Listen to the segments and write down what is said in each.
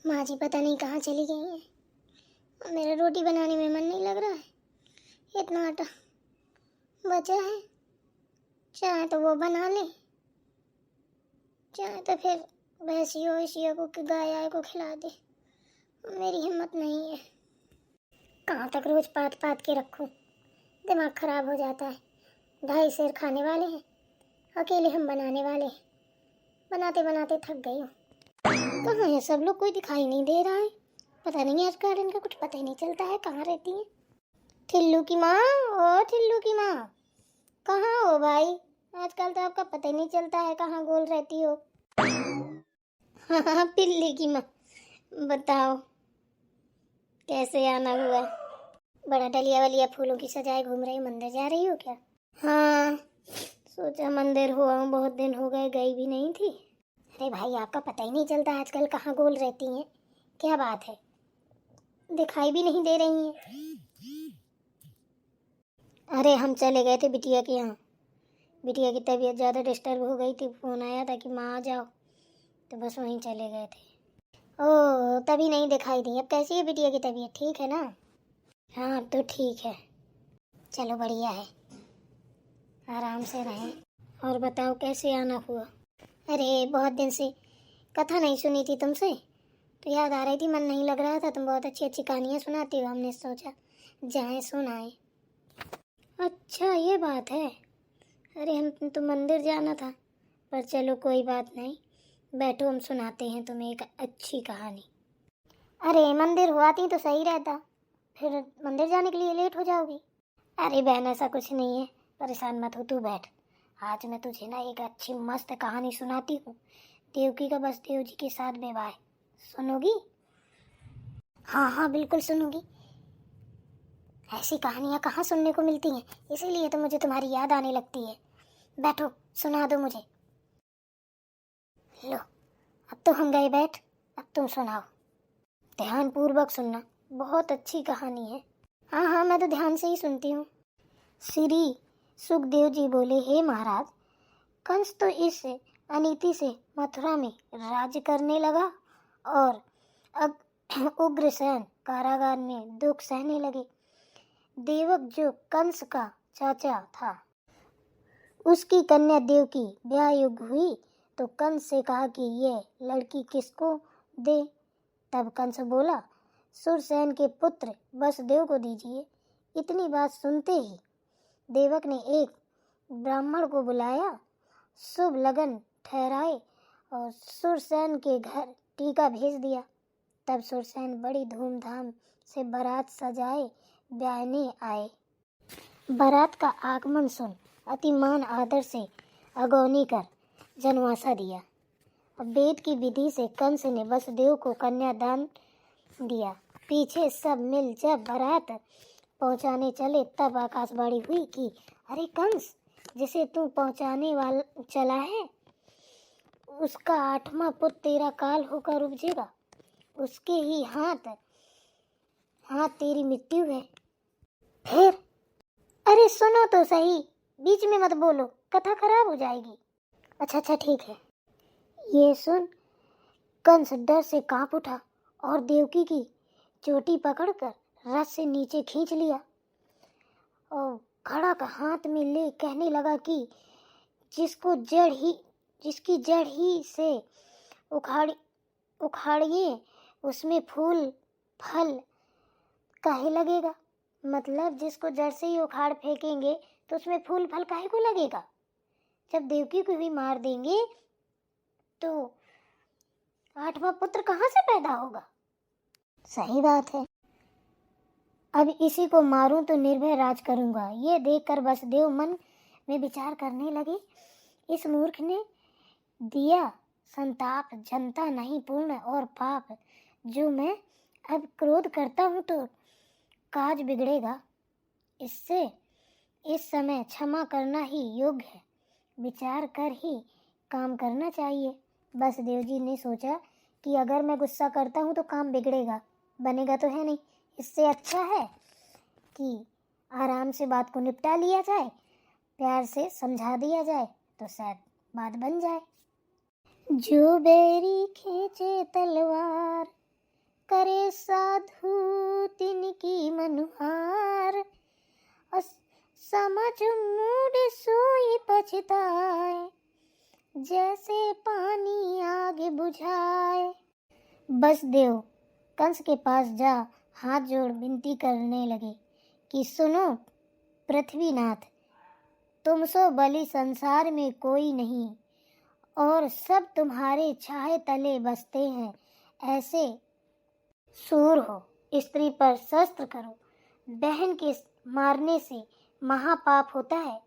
माँ जी पता नहीं कहाँ चली गई हैं। मेरा रोटी बनाने में मन नहीं लग रहा है। इतना आटा बचा है, चाहे तो वो बना ले, चाहे तो फिर भैंसियों वैसियों को गाय आय को खिला दे। मेरी हिम्मत नहीं है। कहाँ तक रोज पात पात के रखूं, दिमाग खराब हो जाता है। 2.5 सेर खाने वाले हैं, अकेले हम बनाने वाले हैं। बनाते बनाते थक गई हूँ। कहाँ है सब लोग? कोई दिखाई नहीं दे रहा है। पता नहीं आज गार्डन का कुछ पता ही नहीं चलता है, कहाँ रहती है। ठिल्लू की माँ, ओ ठिल्लू की माँ, कहाँ हो भाई? आजकल तो आपका पता ही नहीं चलता है कहाँ गोल रहती हो। हाँ पिल्ली की माँ, बताओ कैसे आना हुआ? बड़ा डलिया वलिया फूलों की सजाए घूम रही, मंदिर जा रही हो क्या? हाँ सोचा मंदिर हो आऊं, बहुत दिन हो गए, गई भी नहीं थी। अरे भाई आपका पता ही नहीं चलता आजकल कहाँ गोल रहती हैं। क्या बात है, दिखाई भी नहीं दे रही हैं। अरे हम चले गए थे बिटिया के यहाँ। बिटिया की तबीयत ज़्यादा डिस्टर्ब हो गई थी, फ़ोन आया था कि माँ आ जाओ, तो बस वहीं चले गए थे। ओह तभी नहीं दिखाई दी। अब कैसी है बिटिया की तबीयत, ठीक है ना? हाँ अब तो ठीक है। चलो बढ़िया है, आराम से रहें। और बताओ कैसे आना हुआ? अरे बहुत दिन से कथा नहीं सुनी थी तुमसे, तो याद आ रही थी, मन नहीं लग रहा था। तुम बहुत अच्छी अच्छी कहानियाँ सुनाती हो, हमने सोचा जाएं सुनाएं। अच्छा ये बात है। अरे हम तो मंदिर जाना था, पर चलो कोई बात नहीं, बैठो हम सुनाते हैं तुम्हें एक अच्छी कहानी। अरे मंदिर हुआती तो सही रहता, फिर मंदिर जाने के लिए लेट हो जाओगी। अरे बहन ऐसा कुछ नहीं है, परेशान मत हो, तू बैठ। आज मैं तुझे ना एक अच्छी मस्त कहानी सुनाती हूँ। देवकी का बसदेव जी के साथ विवाह, सुनोगी? हाँ हाँ बिल्कुल सुनूंगी। ऐसी कहानियाँ कहाँ सुनने को मिलती हैं, इसीलिए तो मुझे तुम्हारी याद आने लगती है। बैठो सुना दो मुझे। लो अब तो हम गए बैठ, अब तुम सुनाओ। ध्यान पूर्वक सुनना, बहुत अच्छी कहानी है। हाँ हाँ मैं तो ध्यान से ही सुनती हूँ। श्री सुखदेव जी बोले, हे महाराज, कंस तो इस अनीति से मथुरा में राज्य करने लगा और उग्रसेन कारागार में दुख सहने लगे। देवक जो कंस का चाचा था, उसकी कन्या देवकी ब्याह योग्य हुई, तो कंस से कहा कि ये लड़की किसको दे। तब कंस बोला, सुरसेन के पुत्र वसुदेव को दीजिए। इतनी बात सुनते ही देवक ने एक ब्राह्मण को बुलाया, शुभ लगन ठहराए और सुरसेन के घर टीका भेज दिया। तब सुरसेन बड़ी धूमधाम से बारात सजाए ब्याहने आए। बारात का आगमन सुन अति मान आदर से अगौनी कर जनवासा दिया। अब वेद की विधि से कंस ने वसुदेव को कन्यादान दिया। पीछे सब मिल जब बारात पहुंचाने चले, तब आकाशवाणी हुई कि अरे कंस, जिसे तू पहुंचाने वाला चला है, उसका 8वां पुत्र तेरा काल होकर उपजेगा। उसके ही हाथ तेरी मृत्यु है। फिर? अरे सुनो तो सही, बीच में मत बोलो, कथा खराब हो जाएगी। अच्छा ठीक है। ये सुन कंस डर से कांप उठा और देवकी की चोटी पकड़कर रथ से नीचे खींच लिया और खड़ा का हाथ में ले कहने लगा कि जिसकी जड़ ही से उखाड़िए, उसमें फूल फल काहे लगेगा। मतलब जिसको जड़ से ही उखाड़ फेंकेंगे तो उसमें फूल फल काहे को लगेगा। जब देवकी को भी मार देंगे तो 8वां पुत्र कहाँ से पैदा होगा। सही बात है। अब इसी को मारूं तो निर्भय राज करूंगा। ये देखकर वसुदेव मन में विचार करने लगे, इस मूर्ख ने दिया संताप जनता नहीं पूर्ण और पाप, जो मैं अब क्रोध करता हूँ तो काज बिगड़ेगा। इससे इस समय क्षमा करना ही योग्य है। विचार कर ही काम करना चाहिए। वसुदेव जी ने सोचा कि अगर मैं गुस्सा करता हूँ तो काम बिगड़ेगा, बनेगा तो है नहीं। इससे अच्छा है कि आराम से बात को निपटा लिया जाए, प्यार से समझा दिया जाए तो शायद बात बन जाए। जो बैरी खींचे तलवार, करे साधु तिनकी मनुहार, समझ मूड सोई पछताए, जैसे पानी आग बुझाए। बसदेव कंस के पास जा हाथ जोड़ विनती करने लगे कि सुनो पृथ्वीनाथ, तुम सो बलि संसार में कोई नहीं और सब तुम्हारे छाए तले बसते हैं। ऐसे सूर हो, स्त्री पर शस्त्र करो, बहन के मारने से महापाप होता है।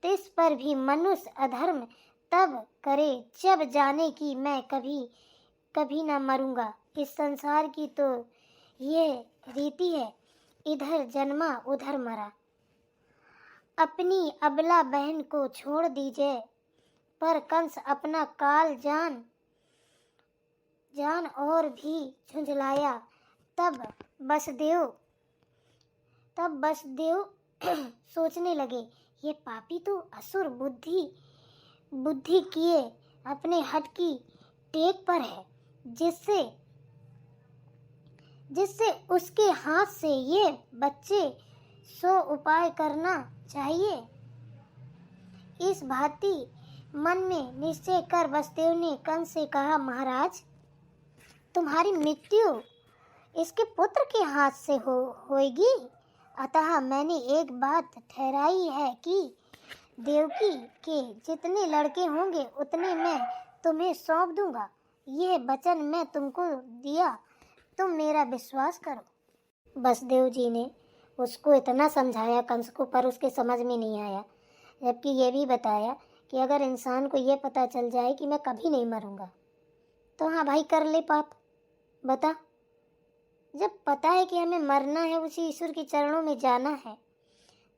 तिस पर भी मनुष्य अधर्म तब करे जब जाने कि मैं कभी न मरूंगा। इस संसार की तो ये रीति है, इधर जन्मा उधर मरा। अपनी अबला बहन को छोड़ दीजिए। पर कंस अपना काल जान और भी झुंझलाया। तब बसदेव सोचने लगे, ये पापी तो असुर बुद्धि किए अपने हट की टेक पर है, जिससे उसके हाथ से ये बच्चे सो उपाय करना चाहिए। इस भांति मन में निश्चय कर बसदेव ने कंस से कहा, महाराज, तुम्हारी मृत्यु इसके पुत्र के हाथ से होगी। अतः मैंने एक बात ठहराई है कि देवकी के जितने लड़के होंगे उतने मैं तुम्हें सौंप दूंगा। यह वचन मैं तुमको दिया, तुम मेरा विश्वास करो। बसदेव जी ने उसको इतना समझाया कंस को, पर उसके समझ में नहीं आया। जबकि ये भी बताया कि अगर इंसान को ये पता चल जाए कि मैं कभी नहीं मरूंगा तो हाँ भाई, कर ले पाप। बता, जब पता है कि हमें मरना है, उसी ईश्वर के चरणों में जाना है,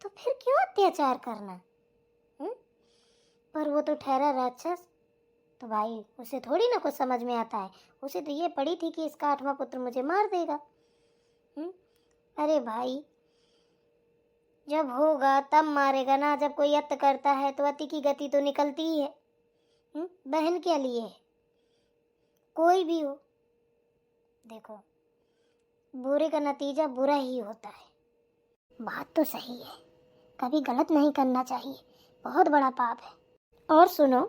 तो फिर क्यों अत्याचार करना? पर वो तो ठहरा राक्षस, तो भाई उसे थोड़ी ना कुछ समझ में आता है। उसे तो ये पड़ी थी कि इसका 8वां पुत्र मुझे मार देगा। अरे भाई, जब होगा तब मारेगा ना। जब कोई अत्य करता है तो अति की गति तो निकलती ही है। बहन के लिए है, कोई भी हो। देखो, बुरे का नतीजा बुरा ही होता है। बात तो सही है, कभी गलत नहीं करना चाहिए, बहुत बड़ा पाप है। और सुनो,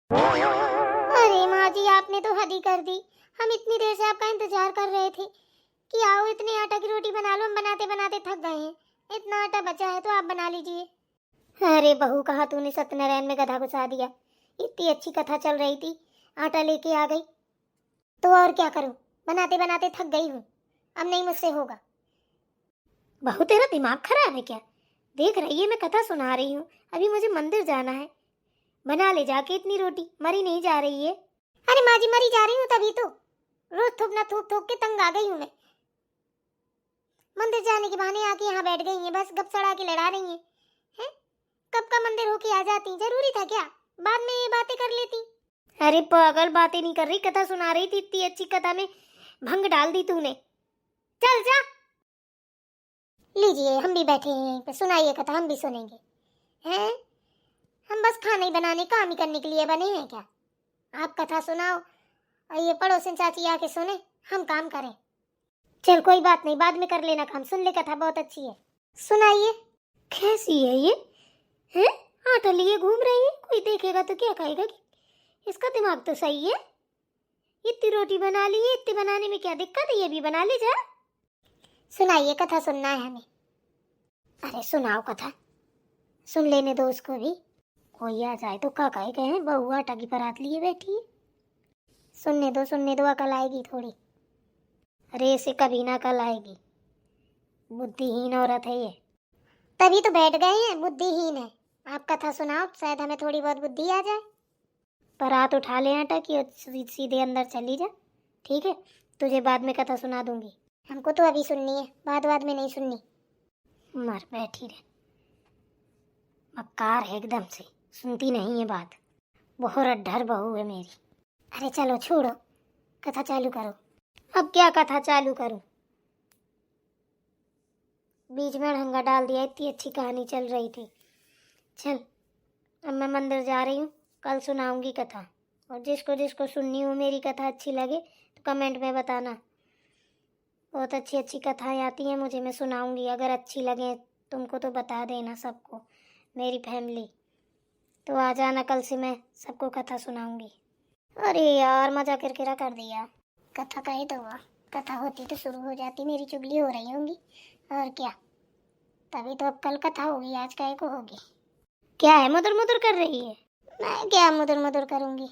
अरे माँ जी, आपने तो हद ही कर दी। हम इतनी देर से आपका इंतजार कर रहे थे कि आओ इतनी आटा की रोटी बना लो। हम बनाते बनाते थक गए हैं। इतना आटा बचा है तो आप बना लीजिए। अरे बहू, कहा तूने सत्यनारायण में गधा घुसा दिया। इतनी अच्छी कथा चल रही थी, आटा लेके आ गई। तो और क्या करूं, बनाते बनाते थक गई हूँ। अब नहीं मुझसे होगा। बहू, तेरा दिमाग खराब है क्या? देख रही है मैं कथा सुना रही हूँ, अभी मुझे मंदिर जाना है। बना ले जाके इतनी रोटी, मरी नहीं जा रही है। अरे माँ जी, मरी जा रही हूँ तभी तो। रोज थूकना थूक के तंग आ गई हूँ मैं। मंदिर जाने के बहाने आके यहाँ बैठ गई हैं, बस गप सड़ा के लड़ा रही हैं। कब का मंदिर होके आ जाती, जरूरी था क्या? बाद में ये बातें कर लेती। अरे पागल, बातें नहीं कर रही, कथा सुना रही थी। इतनी अच्छी कथा में भंग डाल दी तूने। चल जा। लीजिए, हम भी बैठे हैं यहीं पे, सुनाइए कथा, हम भी सुनेंगे। हैं? हम बस खाना ही बनाने, काम ही करने के लिए बने हैं क्या? आप कथा सुनाओ और ये पड़ोसन चाची आके सुने, हम काम करें। चल कोई बात नहीं, बाद में कर लेना काम। सुन ले, कथा बहुत अच्छी है, सुनाइए। कैसी है ये? हैं? आटा लिए घूम रही है, कोई देखेगा तो क्या कहेगा कि इसका दिमाग तो सही है। इतनी रोटी बना ली है, इतनी बनाने में क्या दिक्कत है? ये भी बना ले जा। सुनाइए, कथा सुनना है हमें। अरे सुनाओ कथा, सुन लेने दो उसको भी। कोई आ जाए तो क्या कहेगा, हैं बहू आटा की परात लिए बैठी है। सुनने दो, अकल आएगी थोड़ी। अरे इसे कभी ना अकल आएगी, बुद्धिहीन औरत है ये। तभी तो बैठ गए हैं, बुद्धिहीन है। आप कथा सुनाओ, शायद हमें थोड़ी बहुत बुद्धि आ जाए। परात उठा ले आटा की और सीधे अंदर चली जा, ठीक है? तुझे बाद में कथा सुना दूंगी। हमको तो अभी सुननी है, बाद में नहीं सुननी। मर बैठी रहे, मक्कार है एकदम से, सुनती नहीं है बात। बहुत डर बहू है मेरी। अरे चलो छोड़ो, कथा चालू करो। अब क्या कथा चालू करूं? बीच में ढंगा डाल दिया, इतनी अच्छी कहानी चल रही थी। चल, अब मैं मंदिर जा रही हूँ, कल सुनाऊंगी कथा। और जिसको जिसको सुननी हो मेरी कथा अच्छी लगे तो कमेंट में बताना। बहुत अच्छी अच्छी कथाएं आती हैं मुझे, मैं सुनाऊंगी। अगर अच्छी लगे तुमको तो बता देना सबको, मेरी फैमिली। तो आ जाना, कल से मैं सबको कथा सुनाऊंगी। अरे यार मजा किरकिरा कर दिया। कथा का ही तो हुआ, कथा होती तो शुरू हो जाती, मेरी चुगली हो रही होंगी और क्या। तभी तो अब कल कथा होगी, आज काहे को होगी। क्या है मुदर मुदर कर रही है? मैं क्या मुदर मुदर करूंगी।